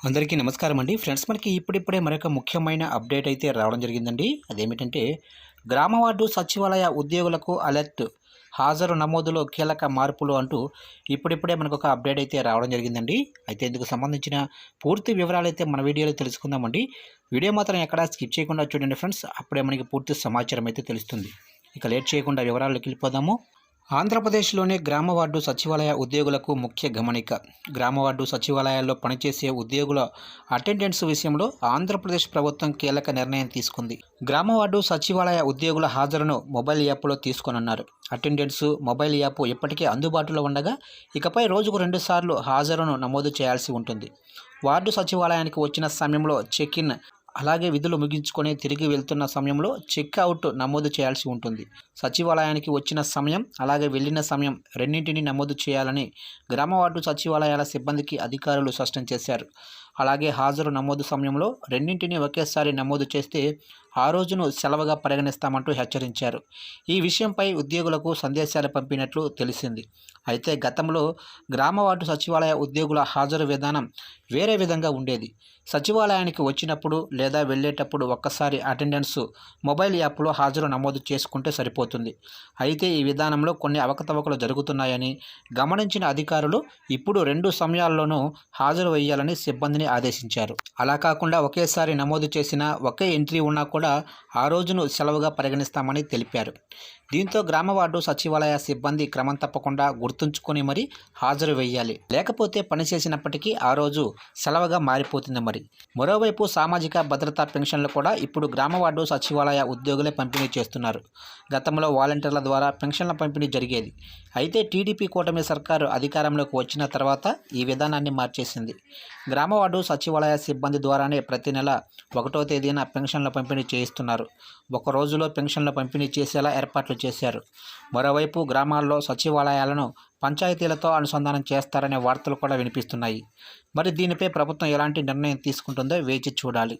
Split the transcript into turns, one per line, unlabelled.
అందరికీ నమస్కారం అండి. ఫ్రెండ్స్, మనకి ఇప్పుడిప్పుడే మరొక ముఖ్యమైన అప్డేట్ అయితే రావడం జరిగిందండి. అదేమిటంటే గ్రామ వార్డు సచివాలయ ఉద్యోగులకు అలర్ట్, హాజరు నమోదులో కీలక మార్పులు అంటూ ఇప్పుడిప్పుడే మనకు ఒక అప్డేట్ అయితే రావడం జరిగిందండి. అయితే ఇందుకు సంబంధించిన పూర్తి వివరాలు అయితే మన వీడియోలో తెలుసుకుందామండి. వీడియో మాత్రం ఎక్కడా స్కిప్ చేయకుండా చూడండి ఫ్రెండ్స్, అప్పుడే మనకి పూర్తి సమాచారం అయితే తెలుస్తుంది. ఇక లేట్ చేయకుండా వివరాల్లోకి వెళ్ళిపోదాము. ఆంధ్రప్రదేశ్లోని గ్రామ వార్డు సచివాలయ ఉద్యోగులకు ముఖ్య గమనిక. గ్రామ వార్డు సచివాలయాల్లో పనిచేసే ఉద్యోగుల అటెండెన్స్ విషయంలో ఆంధ్రప్రదేశ్ ప్రభుత్వం కీలక నిర్ణయం తీసుకుంది. గ్రామ వార్డు సచివాలయ ఉద్యోగుల హాజరును మొబైల్ యాప్లో తీసుకోనున్నారు. అటెండెన్స్ మొబైల్ యాప్ ఇప్పటికే అందుబాటులో ఉండగా ఇకపై రోజుకు 2 సార్లు హాజరును నమోదు చేయాల్సి ఉంటుంది. వార్డు సచివాలయానికి వచ్చిన సమయంలో చెక్ ఇన్, అలాగే విధులు ముగించుకొని తిరిగి వెళ్తున్న సమయంలో చెక్ అవుట్ నమోదు చేయాల్సి ఉంటుంది. సచివాలయానికి వచ్చిన సమయం, అలాగే వెళ్ళిన సమయం రెండింటినీ నమోదు చేయాలని గ్రామ వార్డు సచివాలయాల సిబ్బందికి అధికారులు స్పష్టం చేశారు. అలాగే హాజరు నమోదు సమయంలో రెండింటినీ ఒకేసారి నమోదు చేస్తే ఆ రోజును సెలవుగా పరిగణిస్తామంటూ హెచ్చరించారు. ఈ విషయంపై ఉద్యోగులకు సందేశాలు పంపినట్లు తెలిసింది. అయితే గతంలో గ్రామ వార్డు సచివాలయ ఉద్యోగుల హాజరు విధానం వేరే విధంగా ఉండేది. సచివాలయానికి వచ్చినప్పుడు లేదా వెళ్ళేటప్పుడు ఒక్కసారి అటెండెన్స్ మొబైల్ యాప్లో హాజరు నమోదు చేసుకుంటే సరిపోతుంది. అయితే ఈ విధానంలో కొన్ని అవకతవకలు జరుగుతున్నాయని గమనించిన అధికారులు ఇప్పుడు 2 సమయాల్లోనూ హాజరు వేయాలని సిబ్బందిని ఆదేశించారు. అలా కాకుండా ఒకేసారి నమోదు చేసిన ఒకే ఎంట్రీ ఉన్నా కూడా ఆ రోజును సెలవుగా పరిగణిస్తామని తెలిపారు. దీంతో గ్రామ వార్డు సచివాలయ సిబ్బంది క్రమం తప్పకుండా గుర్తుంచుకొని మరీ హాజరు వేయాలి. లేకపోతే పనిచేసినప్పటికీ ఆ రోజు సెలవుగా మారిపోతుంది. మరోవైపు సామాజిక భద్రతా పెన్షన్లు కూడా ఇప్పుడు గ్రామ వార్డు సచివాలయ ఉద్యోగులే పంపిణీ చేస్తున్నారు. గతంలో వాలంటీర్ల ద్వారా పెన్షన్ల పంపిణీ జరిగేది. అయితే టీడీపీ కూటమి సర్కారు అధికారంలోకి వచ్చిన తర్వాత ఈ విధానాన్ని మార్చేసింది. గ్రామ వార్డు సచివాలయ సిబ్బంది ద్వారానే ప్రతి నెల 1వ తేదీన పెన్షన్ల పంపిణీ చేయిస్తున్నారు. ఒక రోజులో పెన్షన్ల పంపిణీ చేసేలా ఏర్పాట్లు చేశారు. మరోవైపు గ్రామాల్లో సచివాలయాలను పంచాయతీలతో అనుసంధానం చేస్తారనే వార్తలు కూడా వినిపిస్తున్నాయి. మరి దీనిపై ప్రభుత్వం ఎలాంటి నిర్ణయం తీసుకుంటుందో వేచి చూడాలి.